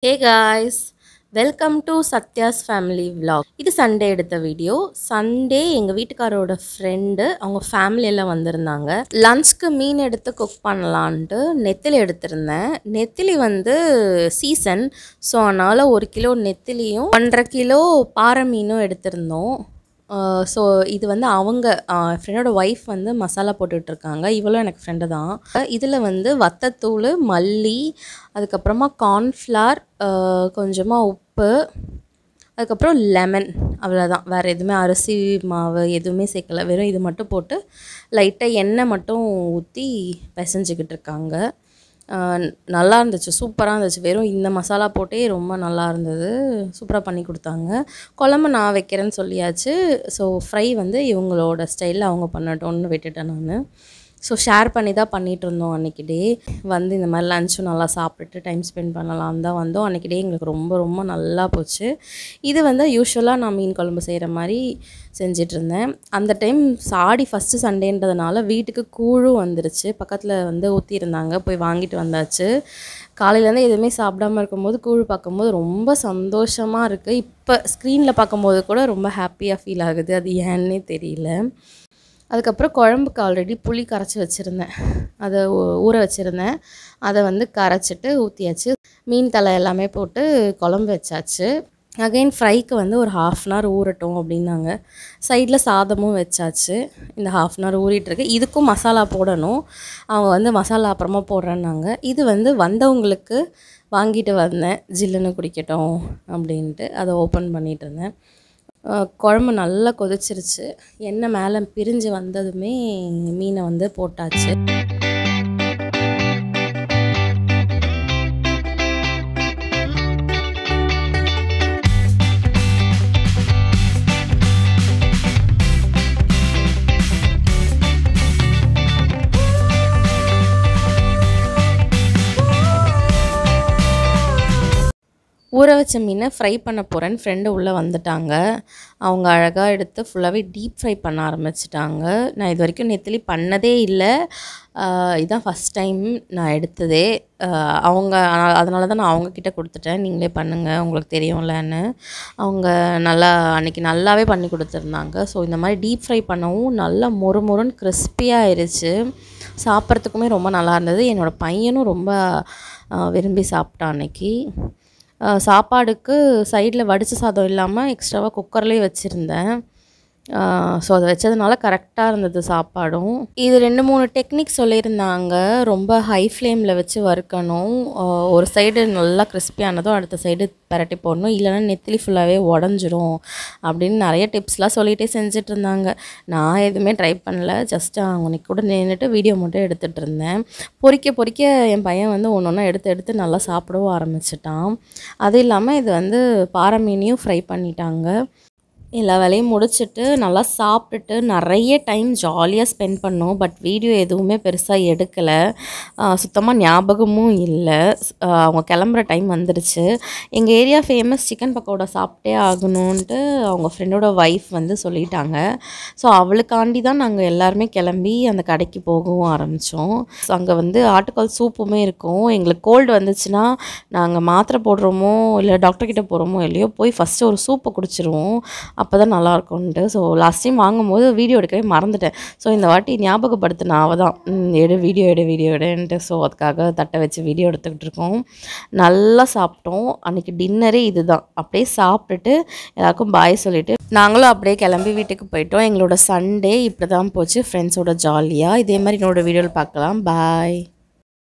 Hey guys, welcome to Satya's family vlog. இது Sunday எடுத்த video. Sunday எங்கள் வீட்டுக்காரோட ஃப்ரெண்டு அவங்க ஃபேமிலியெல்லாம் வந்திருந்தாங்க. லன்ச்க்கு மீன் எடுத்து குக் பண்ணலான்ட்டு நெத்திலி எடுத்திருந்தேன். நெத்திலி வந்து சீசன், ஸோ அதனால் 1 கிலோ நெத்திலியும் 1.5 கிலோ பாறை மீனும் எடுத்திருந்தோம். ஸோ இது வந்து அவங்க ஃப்ரெண்டோட ஒய்ஃப் வந்து மசாலா போட்டுட்ருக்காங்க. இவளும் எனக்கு ஃப்ரெண்டு தான். இதில் வந்து வத்தத்தூள், மல்லி, அதுக்கப்புறமா கார்ன்ஃப்ளவர், கொஞ்சமாக உப்பு, அதுக்கப்புறம் லெமன், அவ்வளோதான். வேறு எதுவுமே அரிசி மாவு எதுவுமே சேர்க்கல. வெறும் இது மட்டும் போட்டு லைட்டாக எண்ணெய் மட்டும் ஊற்றி பிசைஞ்சிக்கிட்டு இருக்காங்க. நல்லா இருந்துச்சு, சூப்பராக இருந்துச்சு. வெறும் இந்த மசாலா போட்டே ரொம்ப நல்லா இருந்தது. சூப்பராக பண்ணி கொடுத்தாங்க. குழம்பு நான் வைக்கிறேன்னு சொல்லியாச்சு. ஸோ ஃப்ரை வந்து இவங்களோட ஸ்டைலில் அவங்க பண்ணட்டோன்னு விட்டுட்டேன் நான். ஸோ ஷேர் பண்ணி தான் பண்ணிகிட்ருந்தோம் அன்றைக்கி டே. வந்து இந்த மாதிரி லன்ச்சும் நல்லா சாப்பிட்டுட்டு டைம் ஸ்பெண்ட் பண்ணலான்னு தான் வந்தோம். அன்றைக்கி டே எங்களுக்கு ரொம்ப ரொம்ப நல்லா போச்சு. இது வந்து யூஸ்வலாக நான் மீன் குழம்பு செய்கிற மாதிரி செஞ்சிட்ருந்தேன். அந்த டைம் ஃபஸ்ட்டு சண்டேன்றதுனால வீட்டுக்கு கூழும் வந்துருச்சு. பக்கத்தில் வந்து ஊற்றிருந்தாங்க, போய் வாங்கிட்டு வந்தாச்சு. காலையிலேருந்து எதுவுமே சாப்பிடாமல் இருக்கும்போது கூழ் பார்க்கும்போது ரொம்ப சந்தோஷமாக இருக்குது. இப்போ ஸ்க்ரீனில் பார்க்கும்போது கூட ரொம்ப ஹாப்பியாக ஃபீல் ஆகுது. அது ஏன்னே தெரியல. அதுக்கப்புறம் குழம்புக்கு ஆல்ரெடி புளி கரைச்சி வச்சுருந்தேன், அதை ஊற வச்சுருந்தேன். அதை வந்து கரைச்சிட்டு ஊற்றியாச்சு. மீன் தலை எல்லாமே போட்டு குழம்பு வச்சாச்சு. அகைன் ஃப்ரைக்கு வந்து ஒரு 1/2 அன் ஹவர் ஊறட்டும் அப்படின்னாங்க. சைடில் சாதமும் வச்சாச்சு. இந்த 1/2 அன் ஹவர் ஊறிட்டுருக்கு. இதுக்கும் மசாலா போடணும். அவங்க வந்து மசாலா அப்புறமா போடுறேன்னாங்க. இது வந்து வந்தவங்களுக்கு வாங்கிட்டு வந்தேன், ஜில்லுன்னு குடிக்கட்டும் அப்படின்ட்டு. அதை ஓப்பன் பண்ணிகிட்டு இருந்தேன். குழம்பு நல்லா கொதிச்சிருச்சு. எண்ணெய் மேலே பிரிஞ்சு வந்ததுமே மீனை வந்து போட்டாச்சு. ஊற வச்ச மீனை ஃப்ரை பண்ண போகிறேன்னு ஃப்ரெண்டு உள்ளே வந்துட்டாங்க. அவங்க அழகாக எடுத்து ஃபுல்லாகவே டீப் ஃப்ரை பண்ண ஆரம்பிச்சிட்டாங்க. நான் இது வரைக்கும் நெத்திலி பண்ணதே இல்லை. இதுதான் ஃபஸ்ட் டைம் நான் எடுத்ததே. அதனால தான் நான் அவங்கக்கிட்ட கொடுத்துட்டேன், நீங்களே பண்ணுங்கள், உங்களுக்கு தெரியும்லன்னு. அவங்க அன்றைக்கி நல்லாவே பண்ணி கொடுத்துருந்தாங்க. ஸோ இந்த மாதிரி டீப் ஃப்ரை பண்ணவும் நல்லா மொறுன்னு கிறிஸ்பியாக ஆயிடுச்சு. சாப்பிட்றதுக்குமே ரொம்ப நல்லா இருந்தது. என்னோடய பையனும் ரொம்ப விரும்பி சாப்பிட்டான் அன்றைக்கி. சாப்பாடுக்கு சைடில் வடித்த சாதம் இல்லாமல் எக்ஸ்ட்ராவாக குக்கர்லேயே வச்சுருந்தேன். ஸோ அதை வச்சதுனால கரெக்டாக இருந்தது சாப்பாடும். இது 2-3 டெக்னிக் சொல்லியிருந்தாங்க. ரொம்ப ஹை ஃப்ளேமில் வச்சு வறுக்கணும். ஒரு சைடு நல்லா கிறிஸ்பியானதும் அடுத்த சைடு பரட்டி போடணும், இல்லைன்னா நெத்திலி ஃபுல்லாகவே உடஞ்சிரும் அப்படின்னு நிறைய டிப்ஸ்லாம் சொல்லிகிட்டே செஞ்சுட்டு இருந்தாங்க. நான் எதுவுமே ட்ரை பண்ணல. ஜஸ்ட் அவங்க கூட நின்றுட்டு வீடியோ மட்டும் எடுத்துகிட்டு இருந்தேன். பொறிக்க என் பையன் வந்து ஒன்று ஒன்றா எடுத்து நல்லா சாப்பிடவும் ஆரம்பிச்சிட்டான். அது இல்லாமல் இது வந்து பாறை மீனையும் ஃப்ரை பண்ணிட்டாங்க. எல்லா வேலையும் முடிச்சுட்டு நல்லா சாப்பிட்டுட்டு நிறைய டைம் ஜாலியாக ஸ்பெண்ட் பண்ணோம். பட் வீடியோ எதுவுமே பெருசாக எடுக்கலை. சுத்தமாக ஞாபகமும் இல்லை. அவங்க கிளம்புற டைம் வந்துடுச்சு. எங்கள் ஏரியா ஃபேமஸ் சிக்கன் பக்கோடா சாப்பிட்டே ஆகணுன்ட்டு அவங்க ஃப்ரெண்டோட ஒய்ஃப் வந்து சொல்லிட்டாங்க. ஸோ அவளுக்காண்டி தான் நாங்கள் எல்லாருமே கிளம்பி அந்த கடைக்கு போகவும் ஆரம்பித்தோம். ஸோ அங்கே வந்து ஆட்டுக்கால் சூப்புமே இருக்கும். எங்களுக்கு கோல்டு வந்துச்சுன்னா நாங்கள் மாத்திரை போடுறோமோ இல்லை டாக்டர்கிட்ட போகிறோமோ இல்லையோ போய் ஃபஸ்ட்டு ஒரு சூப்பை குடிச்சிருவோம். அப்போ தான் நல்லாயிருக்கும்ன்ட்டு. ஸோ லாஸ்ட் டைம் வாங்கும்போது வீடியோ எடுக்கவே மறந்துட்டேன். ஸோ இந்த வாட்டி ஞாபகப்படுத்தின அவள் தான், வீடியோ எடுன்ட்டு. ஸோ அதுக்காக தட்டை வச்சு வீடியோ எடுத்துக்கிட்டு இருக்கோம். நல்லா சாப்பிட்டோம். அன்றைக்கி டின்னரே இது தான். அப்படியே சாப்பிட்டுட்டு எல்லாருக்கும் பாய் சொல்லிவிட்டு நாங்களும் அப்படியே கிளம்பி வீட்டுக்கு போயிட்டோம். எங்களோட சண்டே இப்படி தான் போச்சு, ஃப்ரெண்ட்ஸோட ஜாலியாக. இதே மாதிரி என்னோடய வீடியோவில் பார்க்கலாம். பாய்.